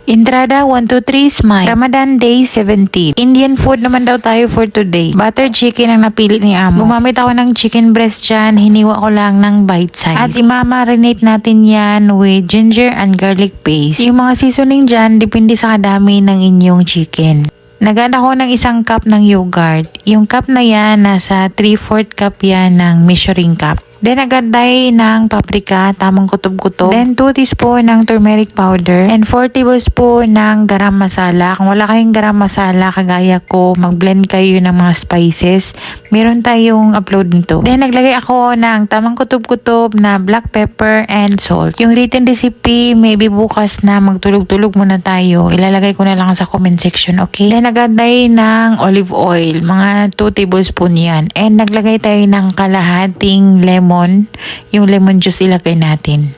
Entrada 1 to 3 Smile. Ramadan Day 17. Indian food naman daw tayo for today. Butter chicken ang napili ni Amo. Gumamit ako ng chicken breast dyan. Hiniwa ko lang ng bite size. At imamarinate natin yan with ginger and garlic paste. Yung mga seasoning dyan, depende sa kadami ng inyong chicken. Naganda ko ng isang cup ng yogurt. Yung cup na yan, nasa 3/4 cup yan ng measuring cup. Then agaday ng paprika, tamang kutob-kutob. Then 2 teaspoon ng turmeric powder. And 4 tablespoon ng garam masala. Kung wala kayong garam masala, kagaya ko, mag-blend kayo ng mga spices. Meron tayong upload nito. Then naglagay ako ng tamang kutob-kutob na black pepper and salt. Yung written recipe, maybe bukas na magtulog-tulog muna tayo. Ilalagay ko na lang sa comment section, okay? Then agaday ng olive oil. Mga 2 tablespoon yan. And naglagay tayo ng kalahating lemon. Yung lemon juice ilagay natin.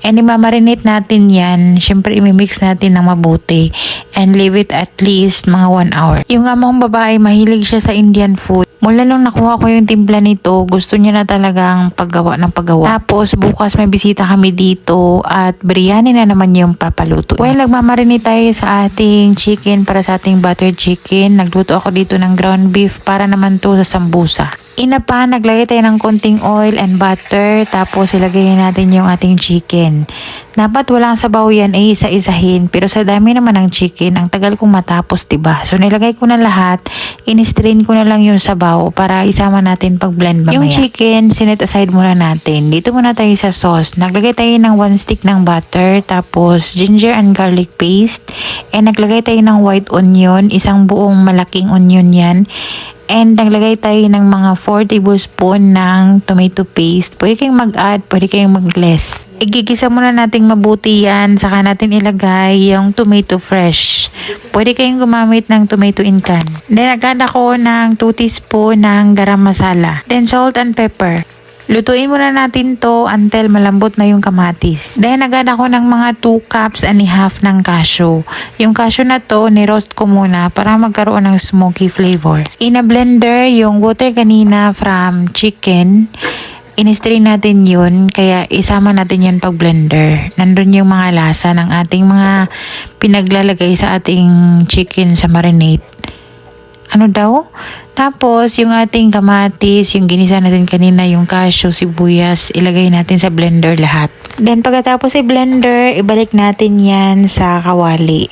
And imamarinate natin yan. Siyempre imimix natin ng mabuti. And leave it at least mga 1 hour. Yung amang babae, mahilig siya sa Indian food. Mula nung nakuha ko yung timpla nito, gusto niya na talagang paggawa ng paggawa. Tapos bukas may bisita kami dito at biryani na naman yung papaluto. Well, nagmamarinate tayo sa ating chicken para sa ating butter chicken. Nagluto ako dito ng ground beef para naman to sa sambusa. Inapa, naglagay tayo ng konting oil and butter, tapos ilagay natin yung ating chicken. Dapat walang sabaw yan, isa-isahin, pero sa dami naman ng chicken, ang tagal kong matapos, diba? So nilagay ko na lahat, in-strain ko na lang yung sabaw para isama natin pag blend mamaya. Yung chicken, sinet aside muna natin. Dito muna tayo sa sauce. Naglagay tayo ng 1 stick ng butter, tapos ginger and garlic paste, and naglagay tayo ng white onion, isang buong malaking onion yan. And naglagay tayo ng mga 4 tablespoon ng tomato paste. Pwede kayong mag-add, pwede kayong mag-less. Igigisa muna nating mabuti yan. Saka natin ilagay yung tomato fresh. Pwede kayong gumamit ng tomato in can. Then nag-add ako ng 2 teaspoon ng garam masala. Then salt and pepper. Lutuin muna natin to until malambot na yung kamatis. Then agad ako ng mga 2 cups and a half ng cashew. Yung cashew na to, ni-roast ko muna para magkaroon ng smoky flavor. In a blender, yung water kanina from chicken, in-strain natin yun, kaya isama natin yun pag blender. Nandun yung mga lasa ng ating mga pinaglalagay sa ating chicken sa marinade. Ano daw? Tapos, yung ating kamatis, yung ginisa natin kanina, yung cashew, sibuyas, ilagay natin sa blender lahat. Then, pagkatapos i-blender, ibalik natin yan sa kawali.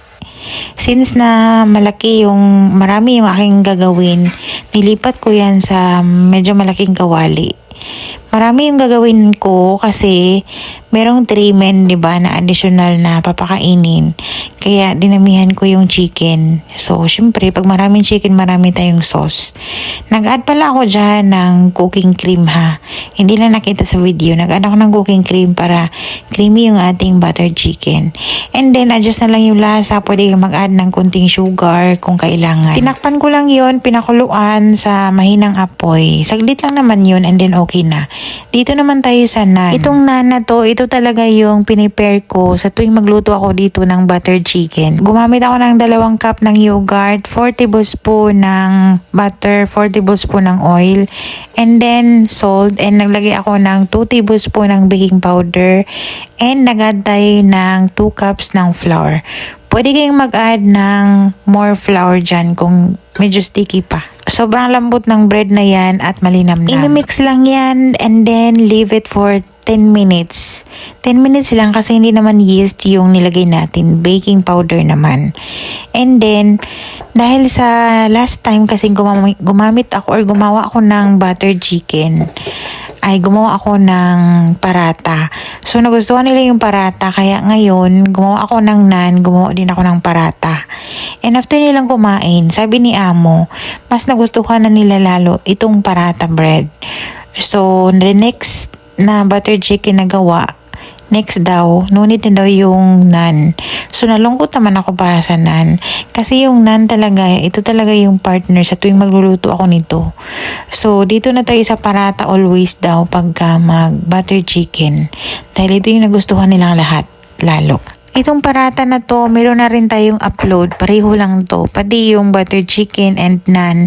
Since na marami yung aking gagawin, nilipat ko yan sa medyo malaking kawali. Marami yung gagawin ko kasi merong 3 men, diba, na additional na papakainin. Kaya dinamihan ko yung chicken. So, syempre, pag maraming chicken, marami tayong sauce. Nag-add pala ako dyan ng cooking cream, ha. Hindi lang nakita sa video. Nag-add ako ng cooking cream para creamy yung ating buttered chicken. And then, adjust na lang yung lasa. Pwede mag-add ng kunting sugar kung kailangan. Tinakpan ko lang yun, pinakuluan sa mahinang apoy. Saglit lang naman yun and then okay na. Dito naman tayo sa naan. Itong naan na to, ito talaga yung pinipare ko sa tuwing magluto ako dito ng buttered chicken. Gumamit ako ng 2 cup ng yogurt, 4 tablespoon ng butter, 4 tablespoon ng oil, and then salt, and naglagay ako ng 2 tablespoon ng baking powder, and nag-add tayo ng 2 cups ng flour. Pwede kayong mag-add ng more flour dyan kung medyo sticky pa. Sobrang lambot ng bread na yan at malinamnam. I-mix lang yan and then leave it for 10 minutes. 10 minutes lang kasi hindi naman yeast yung nilagay natin. Baking powder naman. And then, dahil sa last time kasi gumamit ako or gumawa ako ng buttered chicken, ay gumawa ako ng parata. So, nagustuhan nila yung parata. Kaya ngayon, gumawa ako ng naan, gumawa din ako ng parata. And after nilang kumain, sabi ni Amo, mas nagustuhan na nila lalo itong parata bread. So, the next na butter chicken na gawa, next daw, nunit na daw yung naan. So, nalungkot naman ako para sa naan. Kasi yung naan talaga, ito talaga yung partner sa tuwing magluluto ako nito. So, dito na tayo sa parata always daw pagka mag-butter chicken. Dahil ito yung nagustuhan nilang lahat, lalo. Itong parata na to, meron na rin tayong upload. Pareho lang to. Pati yung butter chicken and naan,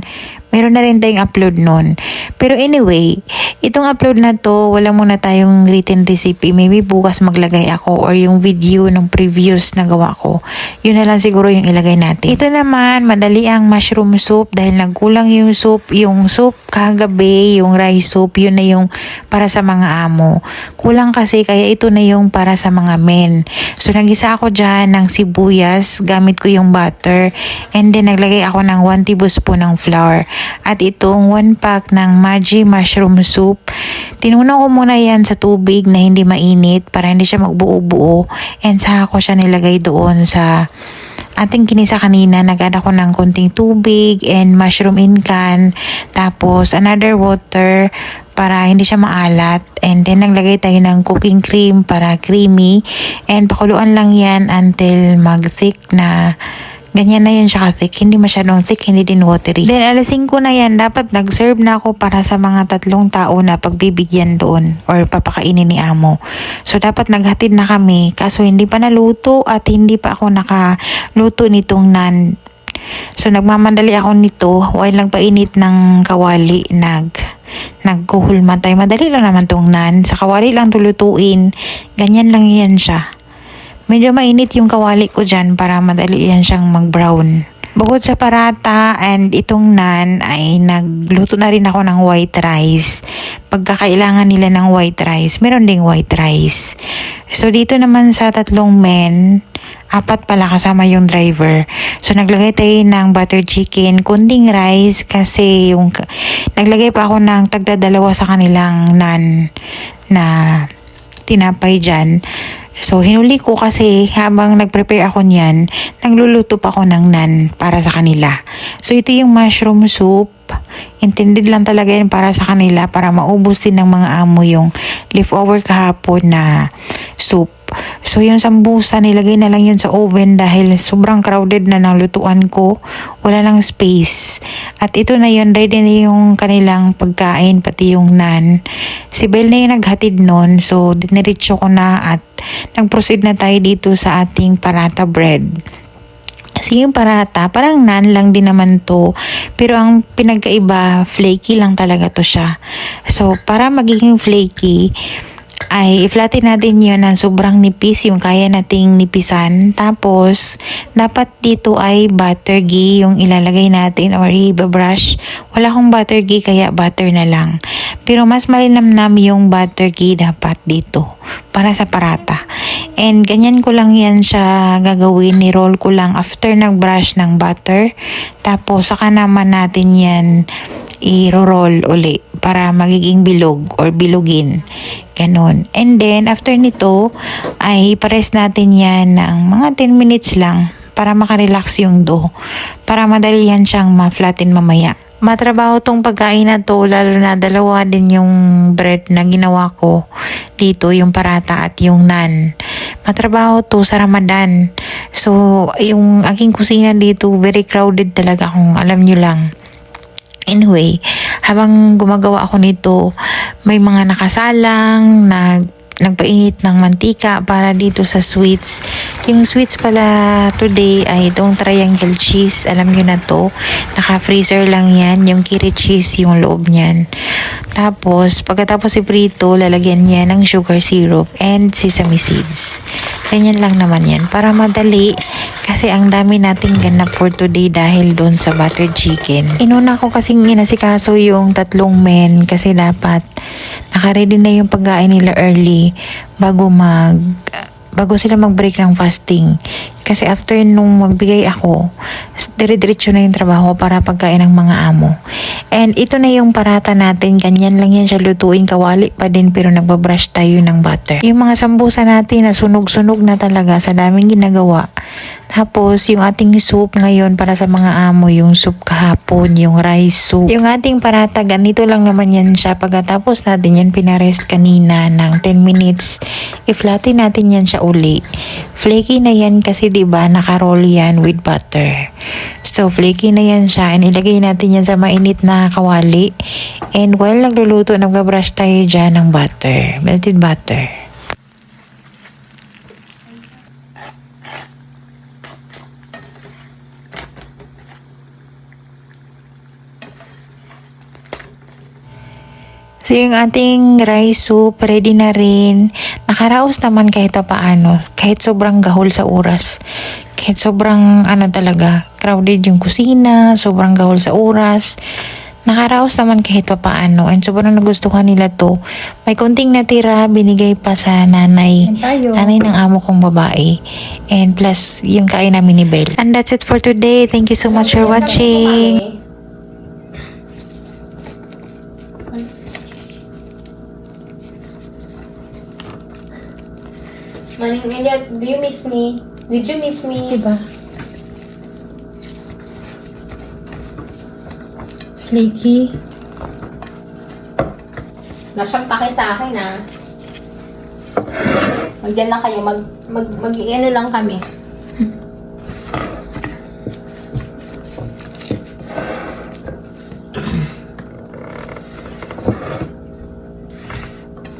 Meron na rin tayong upload nun. Pero anyway, itong upload na to, wala muna tayong written recipe. Maybe bukas maglagay ako or yung video ng previous na gawa ko. Yun na lang siguro yung ilagay natin. Ito naman, madali ang mushroom soup dahil nagkulang yung soup. Yung soup kagabi, yung rice soup, yun na yung para sa mga amo. Kulang kasi kaya ito na yung para sa mga men. So nagisa ako dyan ng sibuyas, gamit ko yung butter, and then naglagay ako ng 1 tablespoon ng flour. At itong 1 pack ng Maggi mushroom soup, tinunaw ko muna yan sa tubig na hindi mainit para hindi siya magbuo-buo, and saka ko siya nilagay doon sa ating kinisa kanina. Nag-add ako ng konting tubig and mushroom in can, tapos another water para hindi siya maalat, and then naglagay tayo ng cooking cream para creamy, and pakuluan lang yan until mag-thick na. Ganyan na yan siya ka-thick. Hindi masyadong thick, hindi din watery. Then, alasin ko na yan. Dapat nag-serve na ako para sa mga 3 tao na pagbibigyan doon or papakainin ni amo. So, dapat naghatid na kami. Kaso, hindi pa naluto at hindi pa ako nakaluto nitong naan. So, nagmamadali ako nito while nagpainit ng kawali. Nagkuhulma tayo. Madali lang naman tong naan. Sa kawali lang tulutuin. Ganyan lang yan siya. Medyo mainit yung kawali ko dyan para madali yan siyang mag-brown. Bukod sa parata and itong naan ay nagluto na rin ako ng white rice. Pagkakailangan nila ng white rice, meron ding white rice. So dito naman sa 3 men, 4 pala kasama yung driver. So naglagay tayo ng butter chicken, kunting rice kasi yung naglagay pa ako ng tagdadalawa sa kanilang naan na tinapay dyan. So, hinuli ko kasi habang nag-prepare ako niyan, nagluluto pa ako ng naan para sa kanila. So, ito yung mushroom soup. Intended lang talaga yan para sa kanila para maubos din ng mga amo yung leftover kahapon na soup. So, yung sambusa, nilagay na lang yun sa oven dahil sobrang crowded na ng lutuan ko. Wala lang space. At ito na yun, ready na yung kanilang pagkain, pati yung naan. Si Belle na yung naghatid nun. So, diniretso ko na at nag-proceed na tayo dito sa ating parata bread. Kasi yung parata, parang naan lang din naman to. Pero ang pinagkaiba, flaky lang talaga to siya. So, para magiging flaky, ay i-flatten natin yun ng sobrang nipis, yung kaya nating nipisan. Tapos, dapat dito ay butter ghee yung ilalagay natin or i-brush. Wala akong butter ghee kaya butter na lang. Pero mas malinamnam yung butter ghee dapat dito para sa parata. And ganyan ko lang yan siya gagawin. Ni-roll ko lang after nag-brush ng butter. Tapos, saka naman natin yan i-roll uli para magiging bilog or bilugin. Ganon. And then, after nito, ay ipares natin yan ng mga 10 minutes lang para makarelax yung dough. Para madali yan siyang ma-flatten mamaya. Matrabaho tong pagkain na to, lalo na dalawa din yung bread na ginawa ko dito, yung parata at yung naan. Matrabaho to sa Ramadan. So, yung aking kusina dito, very crowded talaga kung alam nyo lang. Anyway, habang gumagawa ako nito, may mga nakasalang, nagpainit ng mantika para dito sa sweets. Yung sweets pala today ay itong triangle cheese. Alam nyo na to. Naka-freezer lang yan. Yung kiri cheese yung loob niyan. Tapos, pagkatapos iprito, lalagyan niya ng sugar syrup and sesame seeds. Ganyan lang naman yan. Para madali. Kasi ang dami nating ganap for today dahil doon sa butter chicken. Inuna ko kasing inasikaso yung 3 men kasi dapat naka-ready na yung pagkain nila early bago sila mag-break ng fasting. Kasi after nung magbigay ako, dire-diretso na yung trabaho para pagkain ng mga amo. And ito na yung parata natin. Ganyan lang yan siya lutuin. Kawali pa din pero nagbabrush tayo ng butter. Yung mga sambusa natin na sunog-sunog na talaga sa daming ginagawa. Tapos, yung ating soup ngayon para sa mga amo, yung soup kahapon, yung rice soup. Yung ating parata, ganito lang naman yan siya. Pagkatapos natin yan pinarest kanina ng 10 minutes, i-flatten natin yan siya uli. Flaky na yan kasi diba naka-roll yan with butter. So, flaky na yan siya. And ilagay natin yan sa mainit na kawali. And while nagluluto, nag-brush tayo dyan ng butter. Melted butter. So yung ating rice soup, ready na rin. Nakaraos naman kahit paano. Kahit sobrang gahol sa oras. Kahit sobrang talaga, crowded yung kusina, sobrang gahol sa oras. Nakaraos naman kahit paano. And sobrang nagustuhan nila to. May konting natira, binigay pa sa nanay. Nanay ng amo kong babae. And plus, yung kain namin ni Belle. And that's it for today. Thank you so much for watching. Maning Elliot, do you miss me? Did you miss me? Diba? Flaky. Nasyang pake sa akin, ah. Magdiyan lang kayo. Mag-ano lang kami.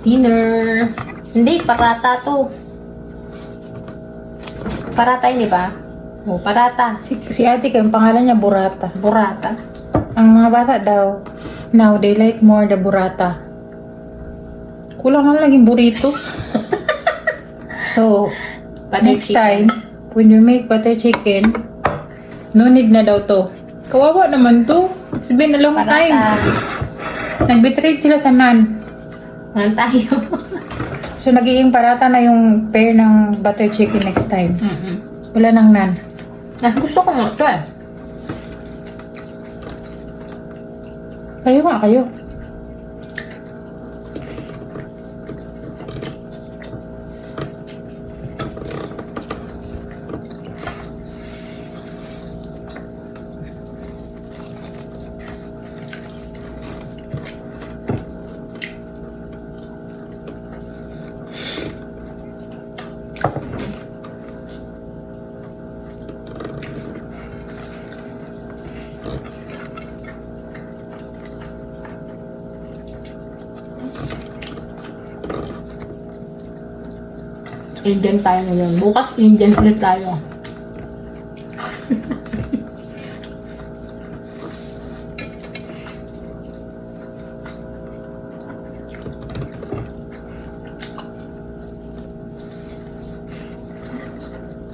Dinner. Hindi, parata to. Parata yun, di ba? Oh, parata. Si ate yung pangalan niya Burrata. Burrata. Ang mga bata daw, now they like more the burrata. Kulang na lang yung burrito. So, Butter next chicken. time, when you make butter chicken, no need na daw to. Kawawa naman to. It's been a long time. Parata. Nag-betray sila sa nan. Ano tayo? So, nagiging parata na yung pair ng butter chicken next time. Wala nang nan. Gusto ko nga ito, eh. Kayo nga, kayo. Indian tayo ngayon. Bukas Indian ulit tayo.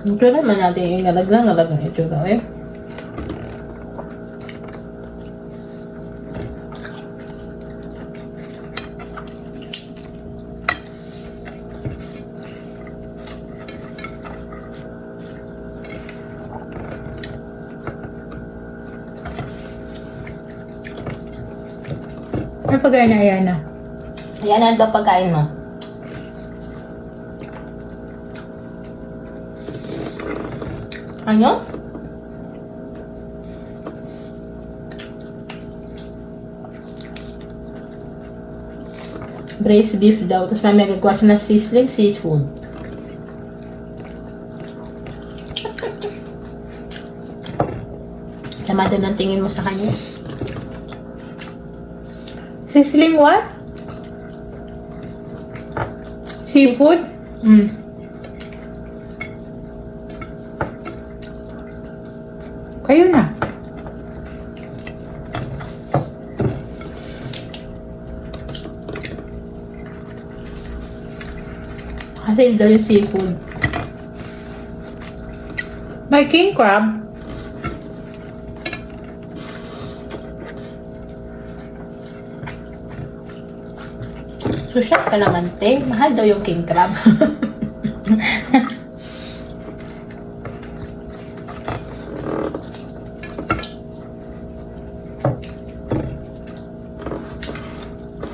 Ito naman natin yung nalaglang ito daw eh. Ano pagkain na Ayana? Yan ang daw pagkain mo. Ano? Braised beef daw. Tapos mamaya gagawa siya ng sizzling seafood. Sama din ang tingin mo sa kanya. Sizzling what? Seafood? Kayo na. Kasi daw yung seafood. May king crab. Sushot ka naman, te. Mahal daw yung king crab.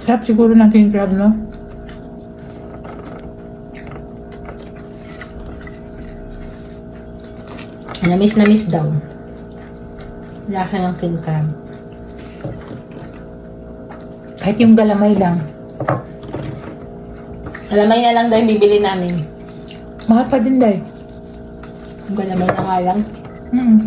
Sarap siguro ng king crab, no? Na miss daw. Lasa ng king crab. Kahit yung galamay lang. Galamay na lang daw yung bibili namin. Mahal pa din daw. Yung galamay na nga lang. Mm.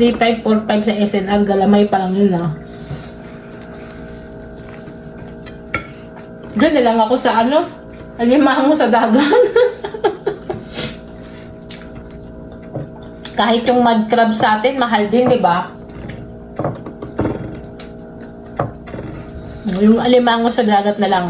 $3,545 sa SNR. Galamay pa lang yun, ah. Diyan na lang ako sa alimango sa dagat. Kahit yung mud crab sa atin, mahal din, di ba? Yung alimango sa dagat na lang.